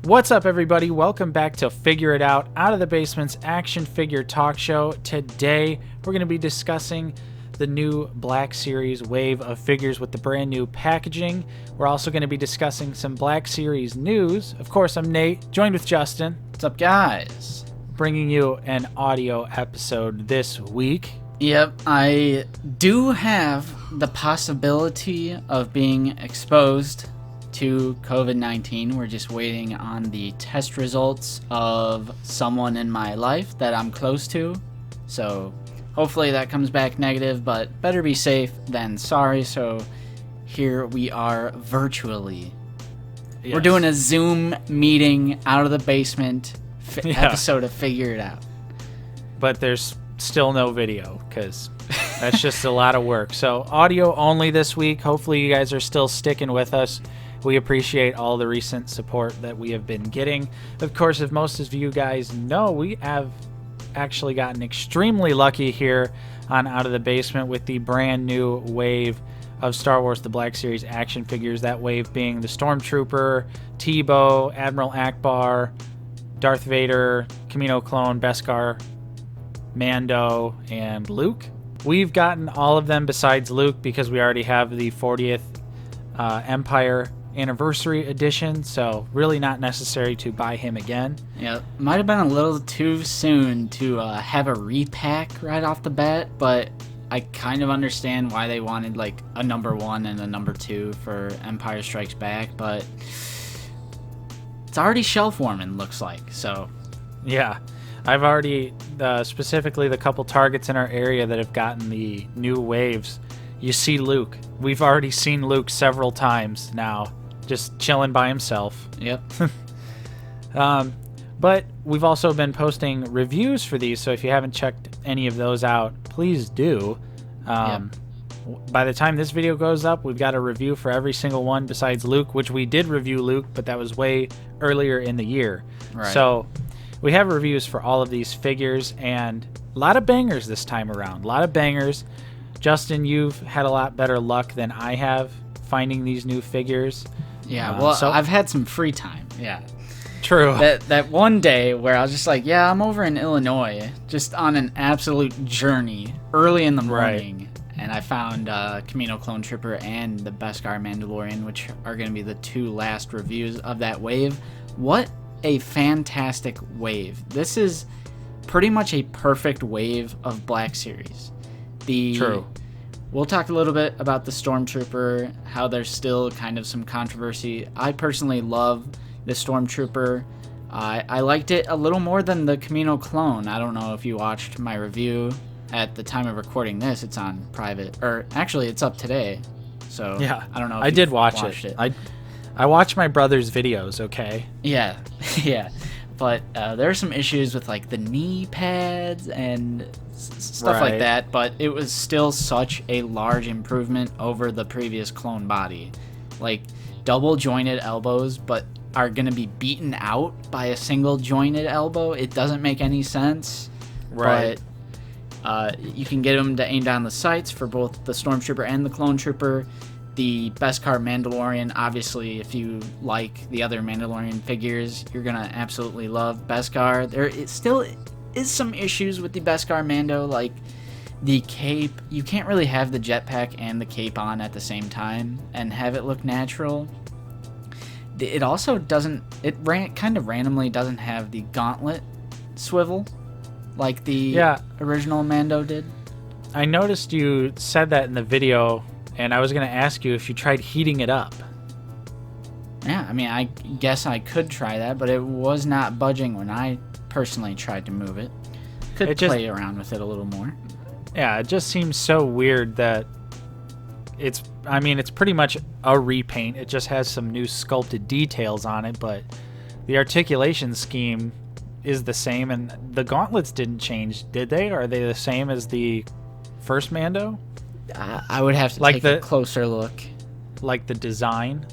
What's up, everybody? Welcome back to Figure It Out of the Basement's action figure talk show. Today, we're going to be discussing the new Black Series wave of figures with the brand new packaging. We're also going to be discussing some Black Series news. Of course, I'm Nate, joined with Justin. What's up, guys? Bringing you an audio episode this week. Yep, I do have the possibility of being exposed to COVID-19. We're just waiting on the test results of someone in my life that I'm close to. So hopefully that comes back negative, but better be safe than sorry. So here we are virtually. Yes. We're doing a Zoom meeting out of the basement episode of Figure It Out. But there's still no video because that's just a lot of work. So audio only this week. Hopefully you guys are still sticking with us. We appreciate all the recent support that we have been getting. Of course, as most of you guys know, we have actually gotten extremely lucky here on Out of the Basement with the brand new wave of Star Wars The Black Series action figures. That wave being the Stormtrooper, Tebow, Admiral Akbar, Darth Vader, Kamino Clone, Beskar, Mando, and Luke. We've gotten all of them besides Luke because we already have the 40th Empire Anniversary Edition, so really not necessary to buy him again. Yeah, might have been a little too soon to have a repack right off the bat, but I kind of understand why they wanted like a number 1 and a number 2 for Empire Strikes Back, but it's already shelf warming, looks like. So yeah, I've already specifically the couple targets in our area that have gotten the new waves. You see Luke. We've already seen Luke several times now, just chilling by himself. Yep. But we've also been posting reviews for these, so if you haven't checked any of those out, please do. Yep. By the time this video goes up, we've got a review for every single one besides Luke, which we did review Luke, but that was way earlier in the year. Right. So we have reviews for all of these figures, and a lot of bangers this time around. A lot of bangers. Justin, you've had a lot better luck than I have finding these new figures. Yeah, well, so I've had some free time. Yeah. True. That one day where I was just like, yeah, I'm over in Illinois, just on an absolute journey early in the morning. Right. And I found Kamino Clone Trooper and the Beskar Mandalorian, which are going to be the 2 last reviews of that wave. What a fantastic wave. This is pretty much a perfect wave of Black Series. True. We'll talk a little bit about the Stormtrooper, how there's still kind of some controversy. I personally love the Stormtrooper. I liked it a little more than the Kamino Clone. I don't know if you watched my review. At the time of recording this, it's on private. Or actually, it's up today. So yeah, I don't know if I did watch it. I watch my brother's videos, okay? Yeah, yeah. But there are some issues with like the knee pads and stuff like that, but it was still such a large improvement over the previous clone body. Like double jointed elbows, but are going to be beaten out by a single jointed elbow. It doesn't make any sense. Right. But you can get them to aim down the sights for both the Stormtrooper and the Clone Trooper. The Beskar Mandalorian, obviously, if you like the other Mandalorian figures, you're going to absolutely love Beskar. There still is some issues with the Beskar Mando, like the cape. You can't really have the jetpack and the cape on at the same time and have it look natural. It also doesn't, kind of randomly doesn't have the gauntlet swivel like the original Mando did. I noticed you said that in the video, and I was going to ask you if you tried heating it up. Yeah, I mean, I guess I could try that, but it was not budging when I personally tried to move it. Could play around with it a little more. Yeah, it just seems so weird that it's pretty much a repaint. It just has some new sculpted details on it, but the articulation scheme is the same, and the gauntlets didn't change, did they? Are they the same as the first Mando? I would have to take a closer look. Like the design?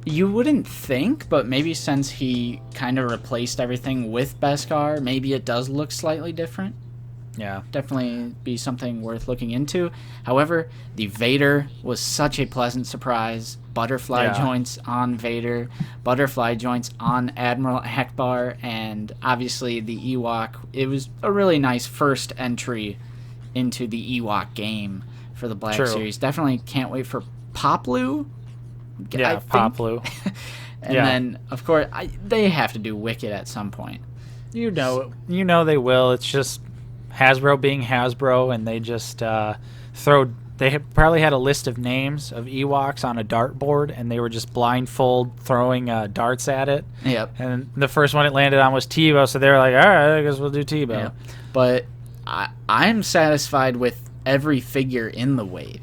You wouldn't think, but maybe since he kind of replaced everything with Beskar, maybe it does look slightly different. Yeah. Definitely be something worth looking into. However, the Vader was such a pleasant surprise. Butterfly joints on Vader, butterfly joints on Admiral Akbar, and obviously the Ewok. It was a really nice first entry into the Ewok game for the Black Series. Definitely can't wait for Poplu. Yeah, Poplu. And then, of course, they have to do Wicket at some point. You know they will. It's just Hasbro being Hasbro, and they just They probably had a list of names of Ewoks on a dartboard, and they were just blindfold throwing darts at it. Yep. And the first one it landed on was Tebow, so they were like, all right, I guess we'll do Tebow. Yep. But I'm satisfied with every figure in the wave.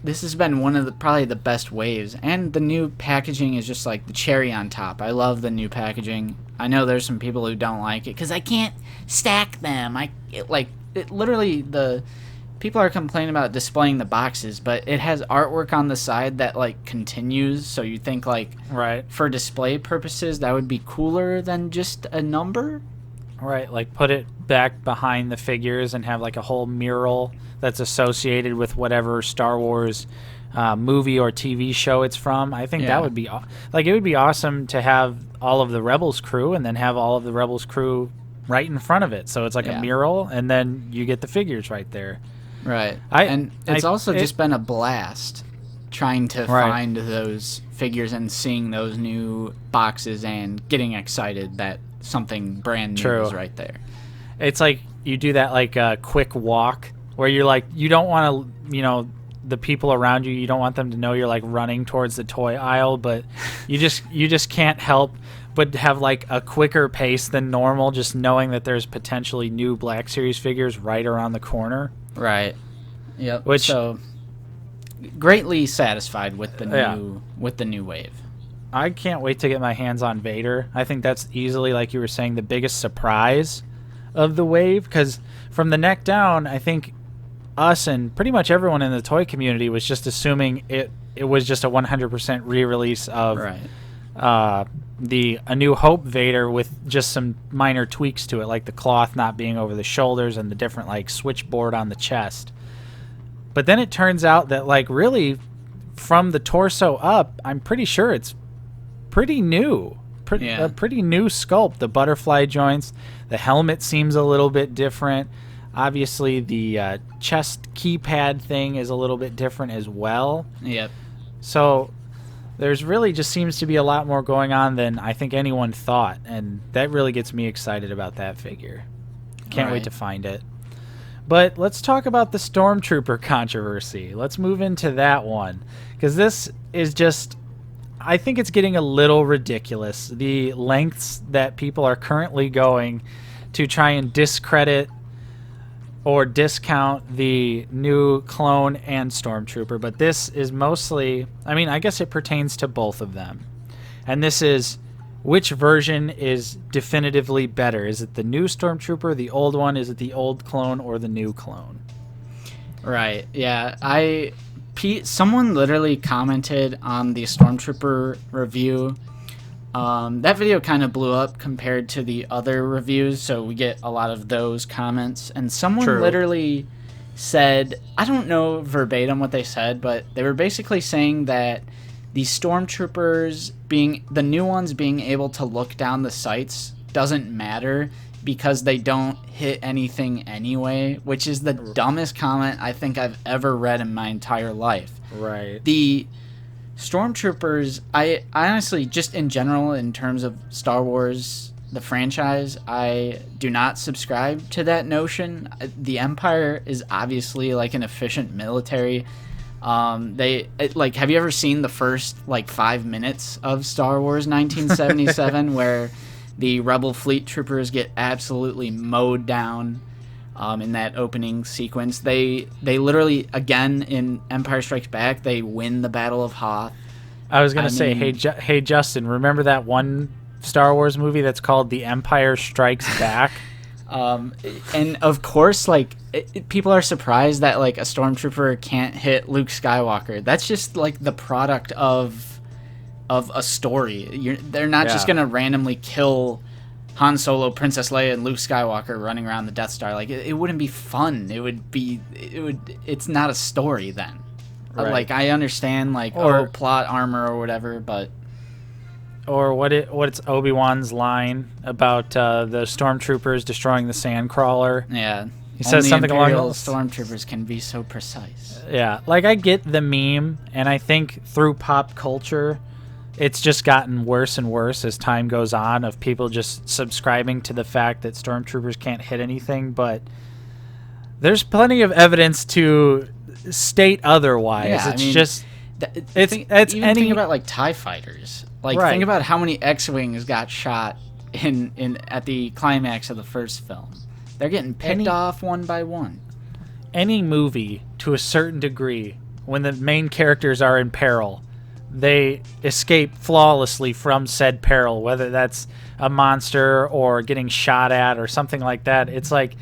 This has been one of probably the best waves, and the new packaging is just like the cherry on top. I love the new packaging. I know there's some people who don't like it because I can't stack them. Literally the people are complaining about displaying the boxes, but it has artwork on the side that like continues. So you think like for display purposes that would be cooler than just a number. Right, like put it back behind the figures and have like a whole mural that's associated with whatever Star Wars movie or TV show it's from. I think that would be it would be awesome to have all of the Rebels crew and then have all of the Rebels crew right in front of it. So it's like a mural, and then you get the figures right there. Right. It's also just been a blast trying to find those figures and seeing those new boxes and getting excited that something brand new is right there. It's like you do that like a quick walk where you're like, you don't want to, the people around you, you don't want them to know you're like running towards the toy aisle, but you just can't help but have like a quicker pace than normal, just knowing that there's potentially new Black Series figures right around the corner. Right. Yep. So greatly satisfied with the new wave. I can't wait to get my hands on Vader. I think that's easily, like you were saying, the biggest surprise of the wave, because from the neck down, I think us and pretty much everyone in the toy community was just assuming it was just a 100% re-release of the A New Hope Vader with just some minor tweaks to it, like the cloth not being over the shoulders and the different like switchboard on the chest. But then it turns out that like really from the torso up, I'm pretty sure it's pretty new. A pretty new sculpt. The butterfly joints, the helmet seems a little bit different. Obviously, the chest keypad thing is a little bit different as well. Yep. So there's really just seems to be a lot more going on than I think anyone thought, and that really gets me excited about that figure. Can't wait to find it. But let's talk about the Stormtrooper controversy. Let's move into that one, because this is just, I think it's getting a little ridiculous, the lengths that people are currently going to try and discredit or discount the new clone and Stormtrooper. But this is mostly, I mean, I guess it pertains to both of them. And this is, which version is definitively better? Is it the new Stormtrooper, the old one? Is it the old clone or the new clone? Right, yeah. Someone literally commented on the Stormtrooper review. That video kind of blew up compared to the other reviews, so we get a lot of those comments. And someone literally said, I don't know verbatim what they said, but they were basically saying that the Stormtroopers the new ones being able to look down the sights doesn't matter because they don't hit anything anyway, which is the dumbest comment I think I've ever read in my entire life. Right. The Stormtroopers, I honestly, just in general, in terms of Star Wars, the franchise, I do not subscribe to that notion. The Empire is obviously like an efficient military. Have you ever seen the first 5 minutes of Star Wars 1977 where the Rebel fleet troopers get absolutely mowed down in that opening sequence? They literally, again, in Empire Strikes Back, they win the Battle of Hoth. I was going to say, hey, Justin, remember that one Star Wars movie that's called The Empire Strikes Back? And of course, people are surprised that a Stormtrooper can't hit Luke Skywalker. That's just the product of a story. They're not just gonna randomly kill Han Solo, Princess Leia, and Luke Skywalker running around the Death Star. Like, it wouldn't be fun. It's not a story then. Right. Like, I understand, like, plot armor or whatever, but... Or what's Obi-Wan's line about the stormtroopers destroying the sandcrawler? Yeah. He says something along Imperial those... stormtroopers can be so precise. Yeah. Like, I get the meme, and I think through pop culture, it's just gotten worse and worse as time goes on, of people just subscribing to the fact that stormtroopers can't hit anything, but there's plenty of evidence to state otherwise. Yeah, it's just... Think about, like, TIE fighters. Like, think about how many X-Wings got shot at the climax of the first film. They're getting picked off one by one. Any movie, to a certain degree, when the main characters are in peril, they escape flawlessly from said peril, whether that's a monster or getting shot at or something like that. It's like,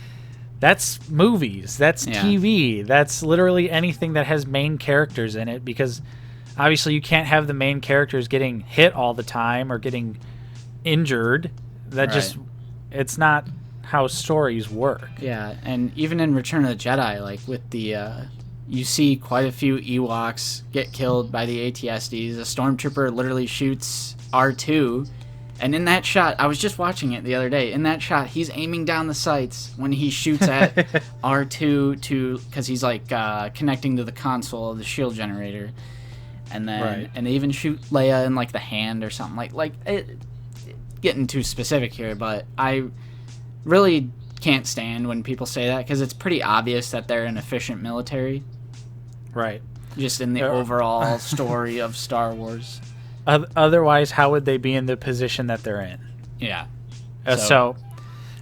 that's movies, that's TV, that's literally anything that has main characters in it, because obviously you can't have the main characters getting hit all the time or getting injured. That just, it's not how stories work. Yeah, and even in Return of the Jedi, like with the, you see quite a few Ewoks get killed by the AT-STs. A stormtrooper literally shoots R2, and in that shot, I was just watching it the other day, in that shot, he's aiming down the sights when he shoots at R2 because he's like connecting to the console of the shield generator. And then and they even shoot Leia in like the hand or something. Getting too specific here, but I really can't stand when people say that, because it's pretty obvious that they're an efficient military. Right. Just in the overall story of Star Wars. Otherwise, how would they be in the position that they're in? Yeah.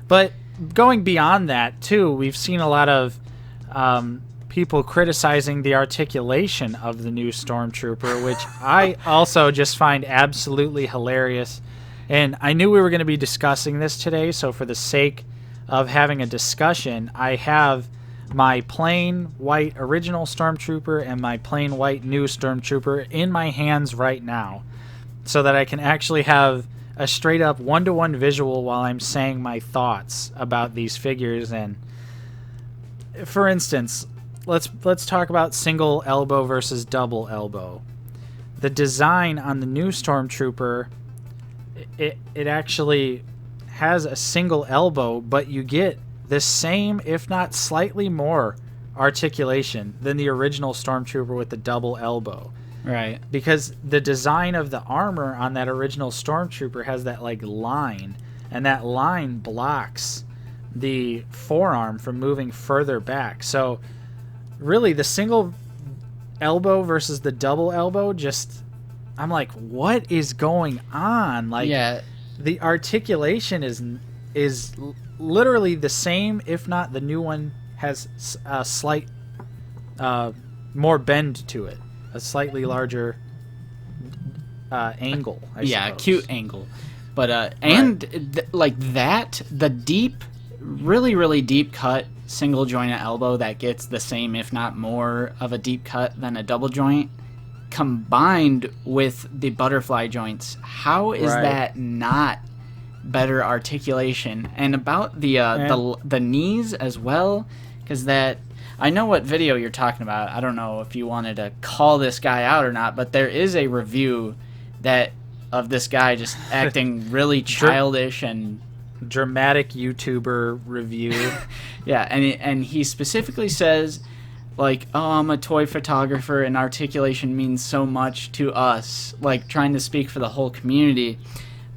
But going beyond that, too, we've seen a lot of people criticizing the articulation of the new Stormtrooper, which I also just find absolutely hilarious. And I knew we were going to be discussing this today, so for the sake of having a discussion, I have my plain white original Stormtrooper and my plain white new Stormtrooper in my hands right now, so that I can actually have a straight up one-to-one visual while I'm saying my thoughts about these figures. And for instance, let's talk about single elbow versus double elbow. The design on the new Stormtrooper, it actually has a single elbow, but you get the same, if not slightly more, articulation than the original Stormtrooper with the double elbow. Right. Because the design of the armor on that original Stormtrooper has that like line, and that line blocks the forearm from moving further back. So really the single elbow versus the double elbow, just, I'm like, what is going on? Like, the articulation is literally the same, if not the new one has a slight more bend to it, a slightly larger angle. I suppose. Cute angle. But like that, the deep, really deep cut single jointed elbow that gets the same, if not more, of a deep cut than a double joint, combined with the butterfly joints. How is that not better articulation? And about the knees as well, because that, I know what video you're talking about. I don't know if you wanted to call this guy out or not, but there is a review of this guy just acting really childish and dramatic YouTuber review. And he specifically says, like, oh, I'm a toy photographer and articulation means so much to us, like trying to speak for the whole community.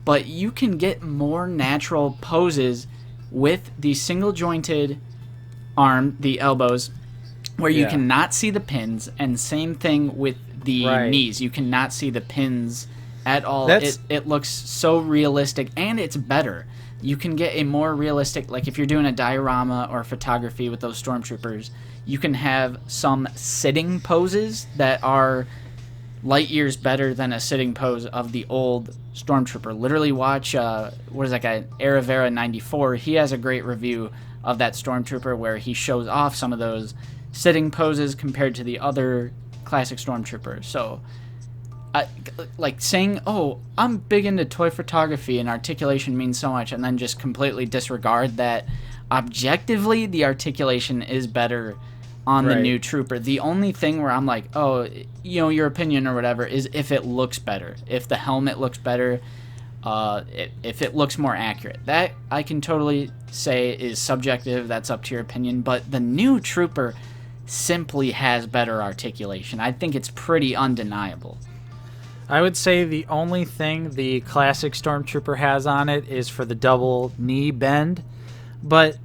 But you can get more natural poses with the single jointed arm, the elbows, where you cannot see the pins, and same thing with the knees. You cannot see the pins at all. It looks so realistic, and it's better. You can get a more realistic, like if you're doing a diorama or photography with those Stormtroopers, you can have some sitting poses that are light years better than a sitting pose of the old Stormtrooper. Literally watch, what is that guy, Aravera 94, he has a great review of that Stormtrooper where he shows off some of those sitting poses compared to the other classic Stormtroopers. So like saying, "Oh, I'm big into toy photography and articulation means so much," and then just completely disregard that objectively the articulation is better on the new Trooper. The only thing where I'm like, "Oh, you know, your opinion or whatever," is if it looks better, if the helmet looks better, if it looks more accurate. That I can totally say is subjective. That's up to your opinion. But the new Trooper simply has better articulation. I think it's pretty undeniable. I would say the only thing the classic Stormtrooper has on it is for the double knee bend. But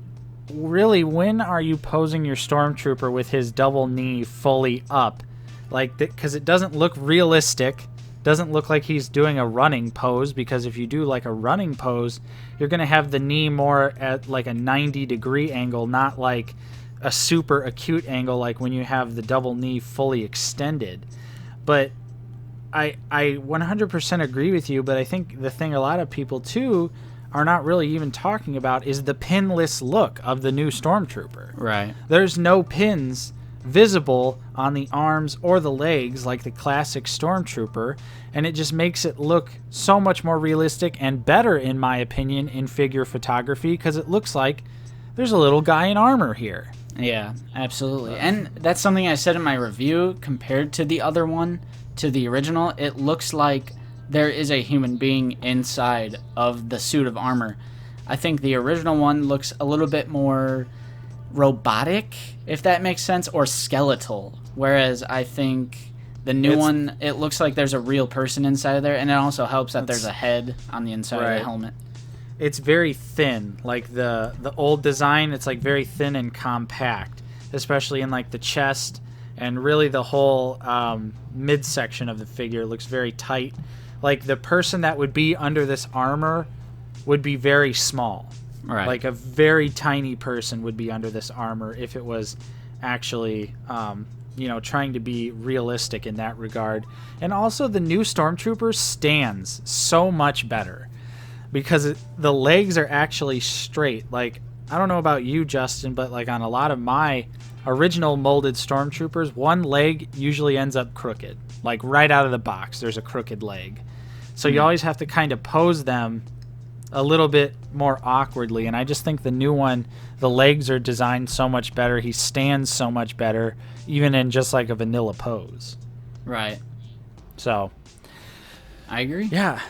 really, when are you posing your Stormtrooper with his double knee fully up? Like, because it doesn't look realistic. Doesn't look like he's doing a running pose, because if you do like a running pose, you're going to have the knee more at like a 90-degree angle, not like a super acute angle like when you have the double knee fully extended. But I 100% agree with you, but I think the thing a lot of people too are not really even talking about is the pinless look of the new Stormtrooper. Right. There's no pins visible on the arms or the legs like the classic Stormtrooper, and it just makes it look so much more realistic and better, in my opinion, in figure photography, because it looks like there's a little guy in armor here. Yeah, absolutely. And that's something I said in my review. Compared to the other one, to the original, it looks like there is a human being inside of the suit of armor. I think the original one looks a little bit more robotic, if that makes sense, or skeletal, whereas I think the new one, it looks like there's a real person inside of there, and it also helps that there's a head on the inside of the helmet. It's very thin, like the old design. It's like very thin and compact, especially in like the chest, and really the whole midsection of the figure looks very tight. Like the person that would be under this armor would be very small. Right. Like a very tiny person would be under this armor if it was actually, trying to be realistic in that regard. And also the new Stormtrooper stands so much better because the legs are actually straight. Like, I don't know about you, Justin, but like on a lot of my original molded Stormtroopers, one leg usually ends up crooked. Like right out of the box, there's a crooked leg. So you always have to kind of pose them a little bit more awkwardly, and I just think the new one, the legs are designed so much better. He stands so much better, even in just like a vanilla pose. Right. So, I agree. Yeah.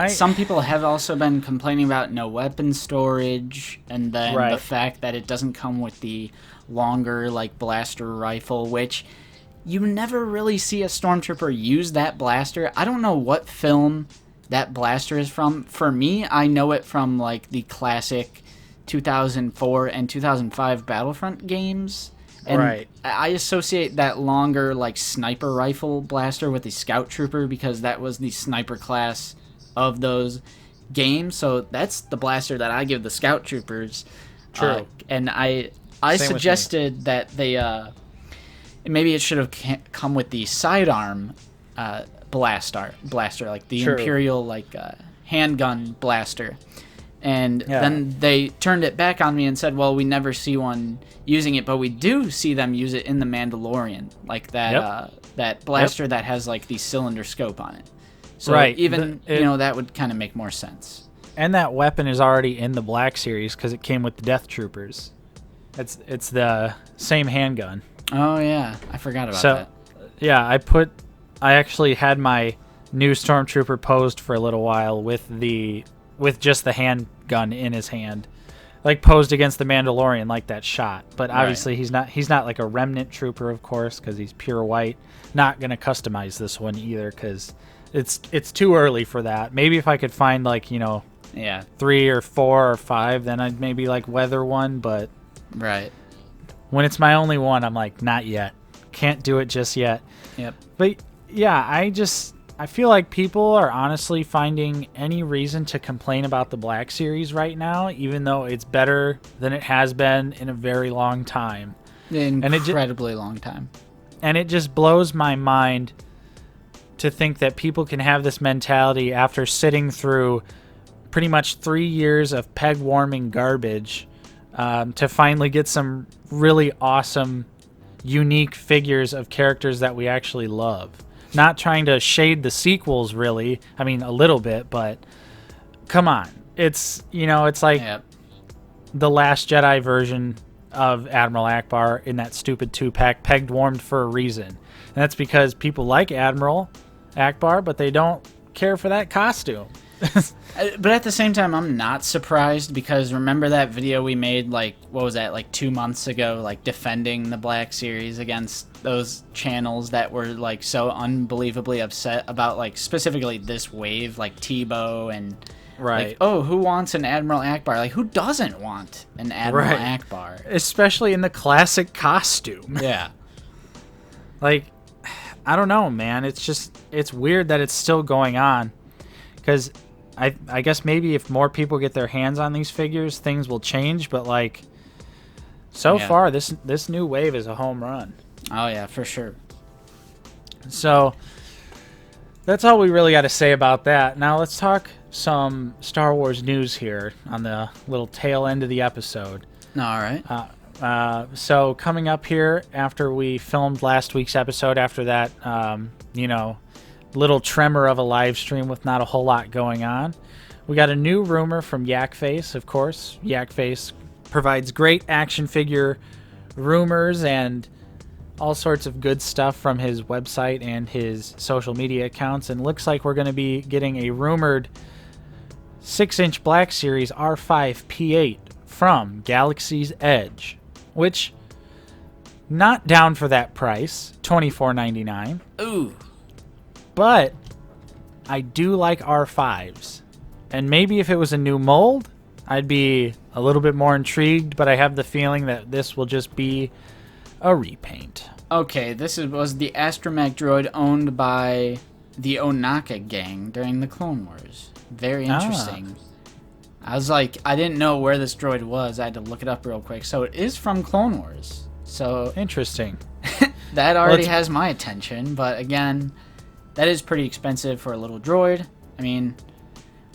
Some people have also been complaining about no weapon storage, and then the fact that it doesn't come with the longer like blaster rifle, which you never really see a Stormtrooper use that blaster. I don't know what film that blaster is from. For me, I know it from like the classic 2004 and 2005 Battlefront games. And I associate that longer like sniper rifle blaster with the Scout Trooper because that was the sniper class of those games. So that's the blaster that I give the Scout Troopers. True. And I suggested that they maybe it should have come with the sidearm blaster, like the Imperial like handgun blaster. And then they turned it back on me and said, well, we never see one using it, but we do see them use it in The Mandalorian, like that that blaster that has like the cylinder scope on it. So even that would kind of make more sense. And that weapon is already in the Black Series because it came with the Death Troopers. It's the same handgun. Oh yeah, I forgot about that. Yeah, I actually had my new Stormtrooper posed for a little while with just the handgun in his hand, like posed against the Mandalorian, like that shot. But obviously he's not like a remnant trooper, of course, because he's pure white. Not gonna customize this one either because it's too early for that. Maybe if I could find like 3 or 4 or 5, then I'd maybe like weather one. But when it's my only one, I'm like, not yet. Can't do it just yet. Yep. But yeah, I feel like people are honestly finding any reason to complain about the Black Series right now, even though it's better than it has been in a very long time. Incredibly long time. And it just blows my mind to think that people can have this mentality after sitting through pretty much 3 years of peg-warming garbage to finally get some really awesome, unique figures of characters that we actually love. Not trying to shade the sequels, really. I mean, a little bit, but come on. It's, it's like the Last Jedi version of Admiral Akbar in that stupid 2-pack, pegged warmed for a reason. And that's because people like Admiral Akbar, but they don't care for that costume. But at the same time, I'm not surprised, because remember that video we made, like, what was that, like 2 months ago, like defending the Black Series against those channels that were like so unbelievably upset about, like, specifically this wave, like Tebow and like, oh, who wants an Admiral Akbar? Like, who doesn't want an Admiral Akbar? Especially in the classic costume. Yeah. Like, I don't know, man. It's weird that it's still going on, because I guess maybe if more people get their hands on these figures, things will change. But like, so far, this new wave is a home run. Oh yeah, for sure. So that's all we really got to say about that. Now let's talk some Star Wars news here on the little tail end of the episode. All right. So coming up here after we filmed last week's episode, after that, little tremor of a live stream with not a whole lot going on, we got a new rumor from Yakface. Of course, Yakface provides great action figure rumors and all sorts of good stuff from his website and his social media accounts, and looks like we're going to be getting a rumored 6-inch Black Series R5 P8 from Galaxy's Edge, which, not down for that price, $24.99. Ooh. But I do like R5s. And maybe if it was a new mold, I'd be a little bit more intrigued, but I have the feeling that this will just be a repaint. Okay, was the astromech droid owned by the Onaka gang during the Clone Wars. Very interesting. I was like, I didn't know where this droid was. I had to look it up real quick. So it is from Clone Wars. So interesting. That already has my attention, but again, that is pretty expensive for a little droid. I mean,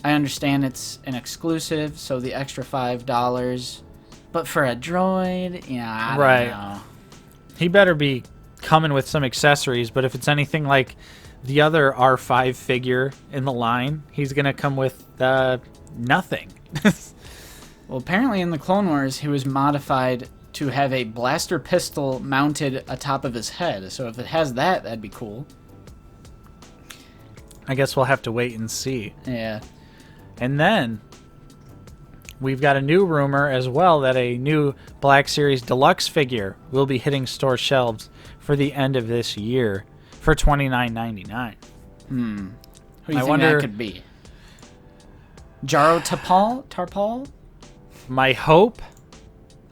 I understand it's an exclusive, so the extra $5. But for a droid, I don't know. He better be coming with some accessories, but if it's anything like the other R5 figure in the line, he's going to come with nothing. Well, apparently in the Clone Wars, he was modified to have a blaster pistol mounted atop of his head. So if it has that, that'd be cool. I guess we'll have to wait and see. Yeah. And then we've got a new rumor as well that a new Black Series Deluxe figure will be hitting store shelves for the end of this year for $29.99. Who do you think that could be? Jaro Tarpal? My hope,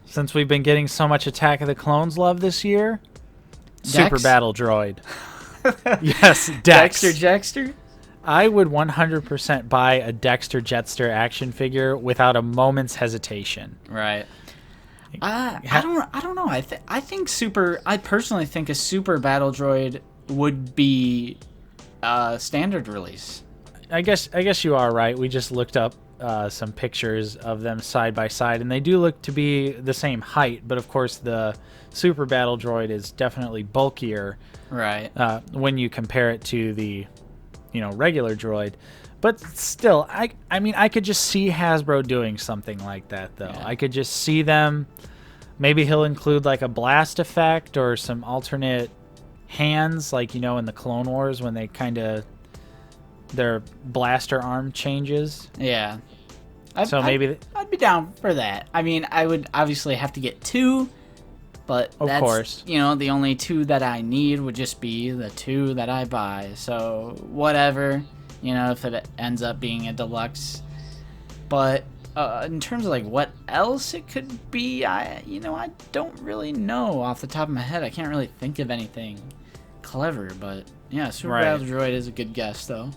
since we've been getting so much Attack of the Clones love this year, Dex? Super Battle Droid. Yes, Dex. Dexter? I would 100% buy a Dexter Jetster action figure without a moment's hesitation. Right. I don't know. I personally think a Super Battle Droid would be standard release. I guess you are right. We just looked up some pictures of them side by side, and they do look to be the same height, but of course the Super Battle Droid is definitely bulkier. Right. When you compare it to the regular droid. But still, I mean, I could just see Hasbro doing something like that, though. Yeah. I could just see them. Maybe he'll include like a blast effect or some alternate hands, like, in the Clone Wars when they their blaster arm changes. Yeah. I'd be down for that. I mean, I would obviously have to get 2, but of course, the only 2 that I need would just be the 2 that I buy. So whatever, if it ends up being a deluxe. But in terms of like what else it could be, I don't really know off the top of my head. I can't really think of anything clever, but yeah, Super Battle Droid is a good guess though.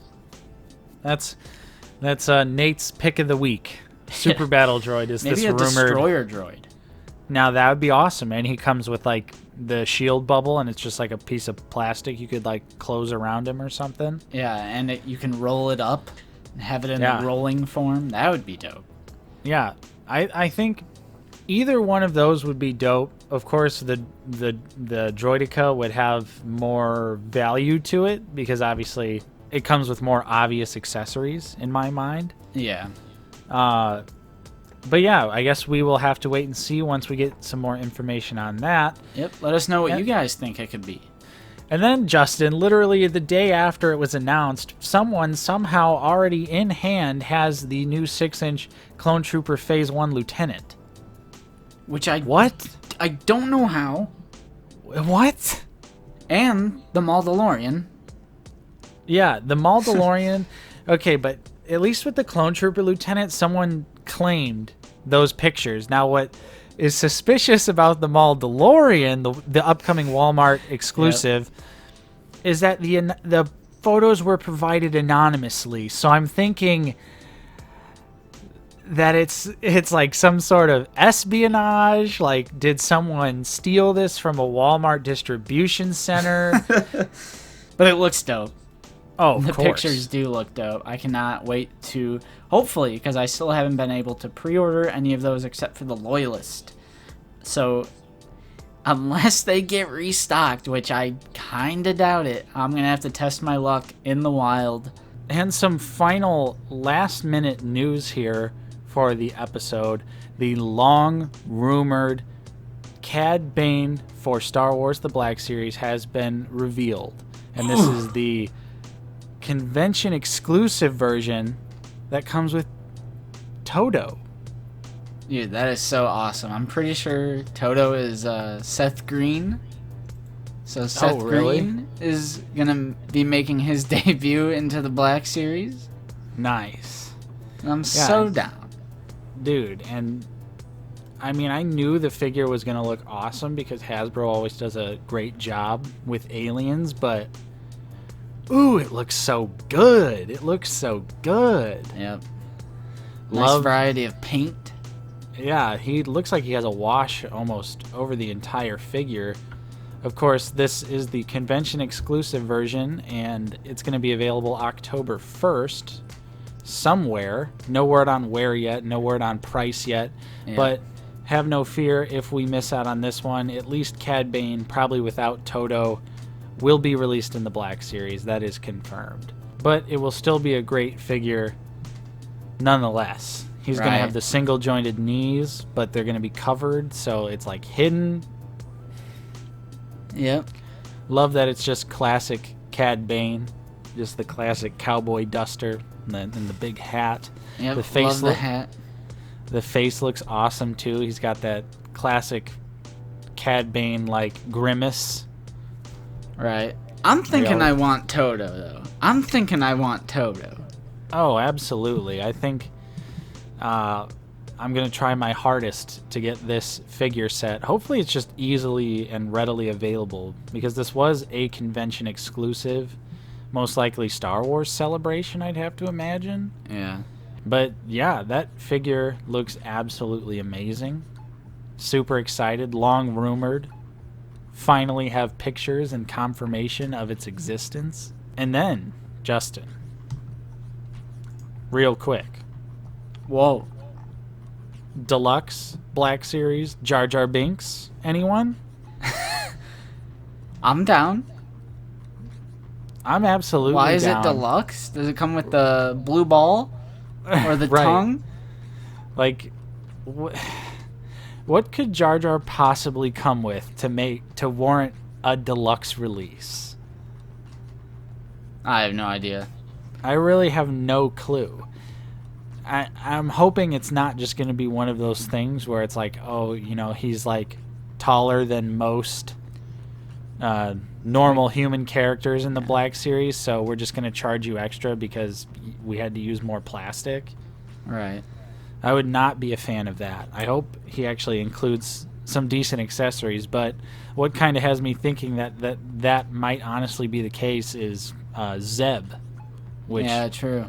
That's Nate's pick of the week. Super Battle Droid is maybe this rumored Destroyer Droid. Now that would be awesome, and he comes with like the shield bubble, and it's just like a piece of plastic you could like close around him or something. Yeah, and you can roll it up and have it in a rolling form. That would be dope. Yeah, I think Either one of those would be dope. Of course, the Droidica would have more value to it because obviously it comes with more obvious accessories in my mind. Yeah. But yeah, I guess we will have to wait and see once we get some more information on that. Yep. Let us know what you guys think it could be. And then, Justin, literally the day after it was announced, someone somehow already in hand has the new 6-inch Clone Trooper Phase 1 Lieutenant. What? I don't know how. What? And the Mandalorian. Yeah, the Mandalorian. Okay, but at least with the Clone Trooper Lieutenant, someone claimed those pictures. Now, what is suspicious about the Mandalorian, the upcoming Walmart exclusive, is that the photos were provided anonymously. So I'm thinking that it's like some sort of espionage. Like, did someone steal this from a Walmart distribution center? But it looks dope. Oh, the pictures do look dope. I cannot wait to, hopefully, because I still haven't been able to pre-order any of those except for the Loyalist. So, unless they get restocked, which I kind of doubt it, I'm going to have to test my luck in the wild. And some final last-minute news here for the episode. The long-rumored Cad Bane for Star Wars The Black Series has been revealed. And this is the convention exclusive version that comes with Todo. Dude, that is so awesome. I'm pretty sure Todo is Seth Green. So Seth Green is going to be making his debut into the Black Series. Nice. I'm so down. Dude, and I mean, I knew the figure was going to look awesome because Hasbro always does a great job with aliens, but ooh, it looks so good. It looks so good. Yep. Nice variety of paint. Yeah, he looks like he has a wash almost over the entire figure. Of course, this is the convention exclusive version, and it's going to be available October 1st somewhere. No word on where yet, no word on price yet, but have no fear if we miss out on this one. At least Cad Bane, probably without Todo, will be released in the Black Series. That is confirmed. But it will still be a great figure nonetheless. He's going to have the single jointed knees, but they're going to be covered, so it's like hidden. Yep. Love that it's just classic Cad Bane. Just the classic cowboy duster and the big hat. Yep, the face love the hat. The face looks awesome, too. He's got that classic Cad Bane-like grimace. Right. I'm thinking I want Todo, though. I'm thinking I want Todo. Oh, absolutely. I think I'm going to try my hardest to get this figure set. Hopefully it's just easily and readily available, because this was a convention exclusive. Most likely Star Wars Celebration, I'd have to imagine. Yeah. But yeah, that figure looks absolutely amazing. Super excited. Long rumored. Finally have pictures and confirmation of its existence. And then, Justin, real quick. Whoa. Deluxe Black Series Jar Jar Binks. Anyone? I'm down. I'm absolutely down. Why is it deluxe? Does it come with the blue ball? Or the tongue? Like, what could Jar Jar possibly come with to warrant a deluxe release? I have no idea. I really have no clue. I'm hoping it's not just going to be one of those things where it's like, oh, you know, he's like taller than most normal human characters in the Black Series, so we're just going to charge you extra because we had to use more plastic. Right. I would not be a fan of that. I hope he actually includes some decent accessories, but what kind of has me thinking that might honestly be the case is Zeb. Yeah, true.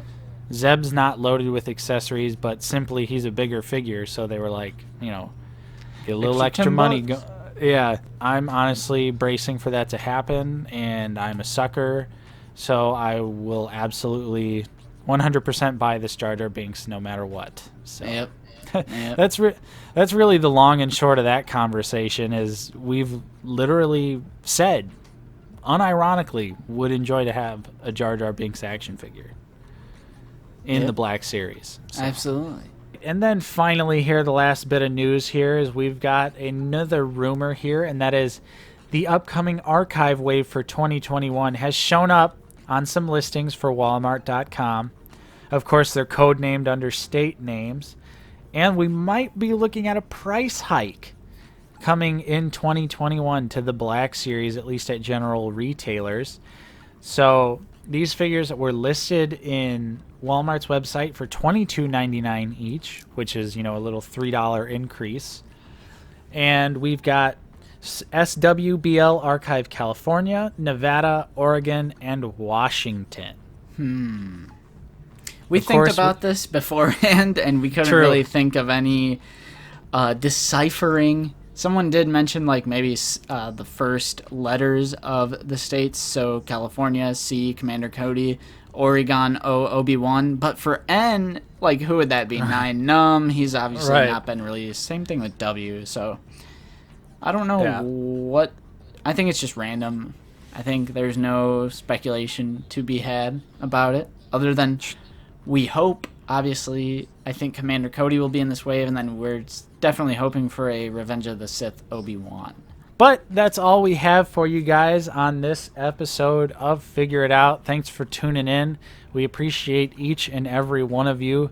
Zeb's not loaded with accessories, but simply he's a bigger figure, so they were like, you know, get a little extra money. Yeah, I'm honestly bracing for that to happen, and I'm a sucker, so I will absolutely 100% buy this Jar Jar Binks no matter what. So Yep. that's really the long and short of that conversation. Is we've literally said, unironically, would enjoy to have a Jar Jar Binks action figure in the Black Series. So. Absolutely. And then finally here, the last bit of news here is we've got another rumor here, and that is the upcoming archive wave for 2021 has shown up on some listings for Walmart.com. Of course, they're code-named under state names. And we might be looking at a price hike coming in 2021 to the Black Series, at least at general retailers. So these figures were listed in Walmart's website for $22.99 each, which is, a little $3 increase. And we've got SWBL Archive California, Nevada, Oregon, and Washington. We think about this beforehand, and we couldn't really think of any deciphering. Someone did mention maybe the first letters of the states. So California, C, Commander Cody. Oregon, O, Obi-Wan. But for N, who would that be? 9, Num. He's obviously not been released. Same thing with W. So I don't know what. I think it's just random. I think there's no speculation to be had about it, other than we hope. Obviously, I think Commander Cody will be in this wave, and then we're definitely hoping for a Revenge of the Sith Obi-Wan. But that's all we have for you guys on this episode of Figure It Out. Thanks for tuning in. We appreciate each and every one of you.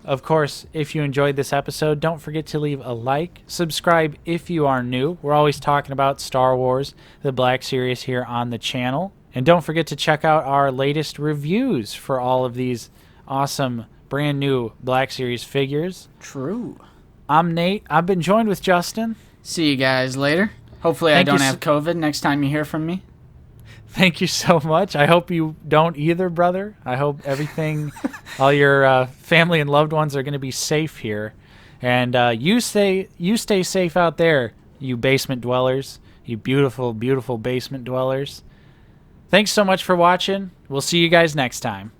Of course, if you enjoyed this episode, don't forget to leave a like. Subscribe if you are new. We're always talking about Star Wars, the Black Series here on the channel. And don't forget to check out our latest reviews for all of these awesome brand new Black Series figures. True. I'm Nate. I've been joined with Justin. See you guys later. Hopefully I don't have COVID next time you hear from me. Thank you so much. I hope you don't either, brother. I hope everything, all your family and loved ones are going to be safe here. And you stay safe out there, you basement dwellers, you beautiful, beautiful basement dwellers. Thanks so much for watching. We'll see you guys next time.